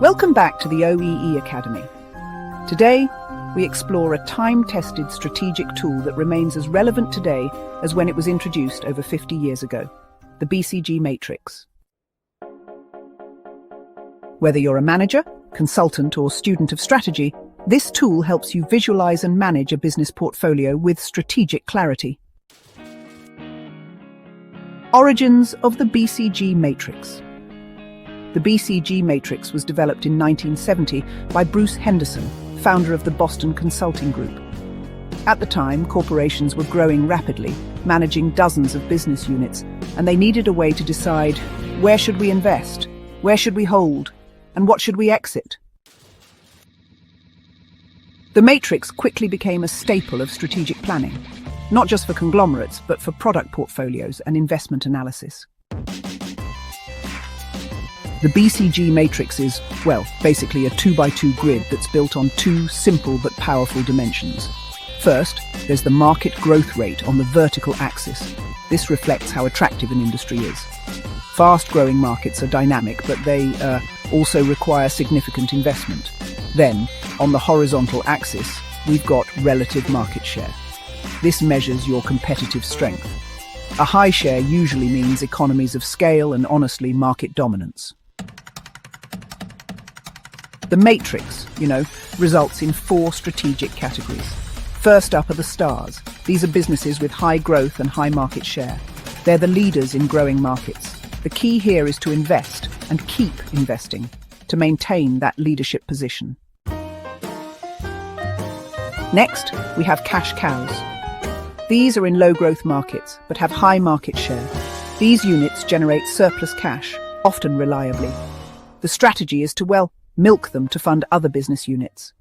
Welcome back to the OEE Academy. Today, we explore a time-tested strategic tool that remains as relevant today as when it was introduced over 50 years ago, the BCG Matrix. Whether you're a manager, consultant, or student of strategy, this tool helps you visualize and manage a business portfolio with strategic clarity. Origins of the BCG Matrix. The BCG Matrix was developed in 1970 by Bruce Henderson, founder of the Boston Consulting Group. At the time, corporations were growing rapidly, managing dozens of business units, and they needed a way to decide, where should we invest, where should we hold, and what should we exit? The Matrix quickly became a staple of strategic planning, not just for conglomerates, but for product portfolios and investment analysis. The BCG Matrix is, well, basically a 2x2 grid that's built on two simple but powerful dimensions. First, there's the market growth rate on the vertical axis. This reflects how attractive an industry is. Fast-growing markets are dynamic, but they also require significant investment. Then, on the horizontal axis, we've got relative market share. This measures your competitive strength. A high share usually means economies of scale and, honestly, market dominance. The matrix, results in four strategic categories. First up are the stars. These are businesses with high growth and high market share. They're the leaders in growing markets. The key here is to invest and keep investing to maintain that leadership position. Next, we have cash cows. These are in low-growth markets, but have high market share. These units generate surplus cash, often reliably. The strategy is to, milk them to fund other business units.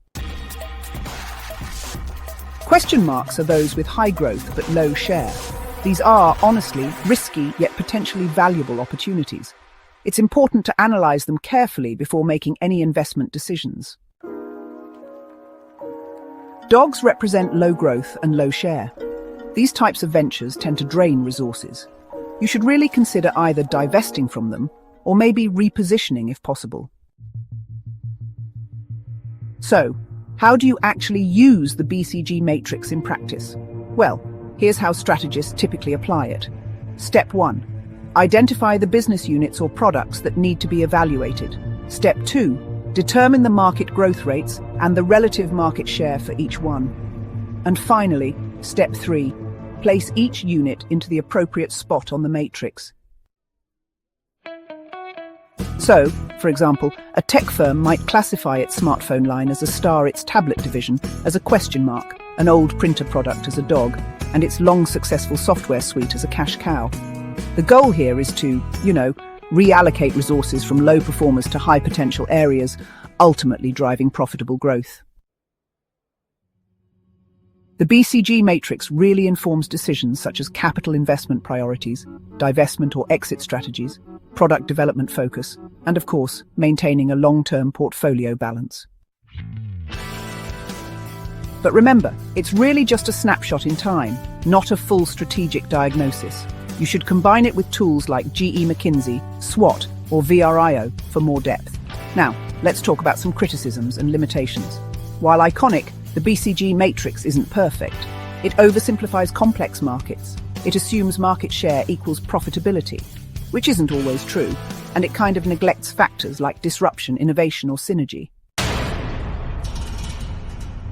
Question marks are those with high growth but low share. These are, honestly, risky yet potentially valuable opportunities. It's important to analyze them carefully before making any investment decisions. Dogs represent low growth and low share. These types of ventures tend to drain resources. You should really consider either divesting from them or maybe repositioning if possible. So, how do you actually use the BCG Matrix in practice? Well, here's how strategists typically apply it. Step 1. Identify the business units or products that need to be evaluated. Step 2. Determine the market growth rates and the relative market share for each one. And finally, Step 3. Place each unit into the appropriate spot on the matrix. So, for example, a tech firm might classify its smartphone line as a star, its tablet division as a question mark, an old printer product as a dog, and its long successful software suite as a cash cow. The goal here is to, reallocate resources from low performers to high potential areas, ultimately driving profitable growth. The BCG Matrix really informs decisions such as capital investment priorities, divestment or exit strategies, product development focus, and of course, maintaining a long-term portfolio balance. But remember, it's really just a snapshot in time, not a full strategic diagnosis. You should combine it with tools like GE McKinsey, SWOT, or VRIO for more depth. Now, let's talk about some criticisms and limitations. While iconic, the BCG Matrix isn't perfect. It oversimplifies complex markets. It assumes market share equals profitability, which isn't always true, and it kind of neglects factors like disruption, innovation, or synergy.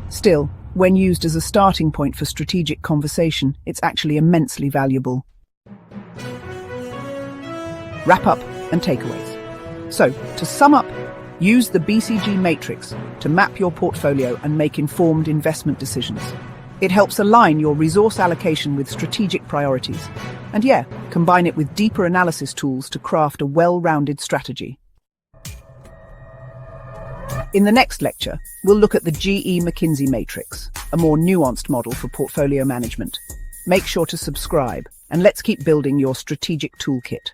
Still, when used as a starting point for strategic conversation, it's actually immensely valuable. Wrap up and takeaways. So, to sum up, use the BCG Matrix to map your portfolio and make informed investment decisions. It helps align your resource allocation with strategic priorities. And combine it with deeper analysis tools to craft a well-rounded strategy. In the next lecture, we'll look at the GE McKinsey Matrix, a more nuanced model for portfolio management. Make sure to subscribe, and let's keep building your strategic toolkit.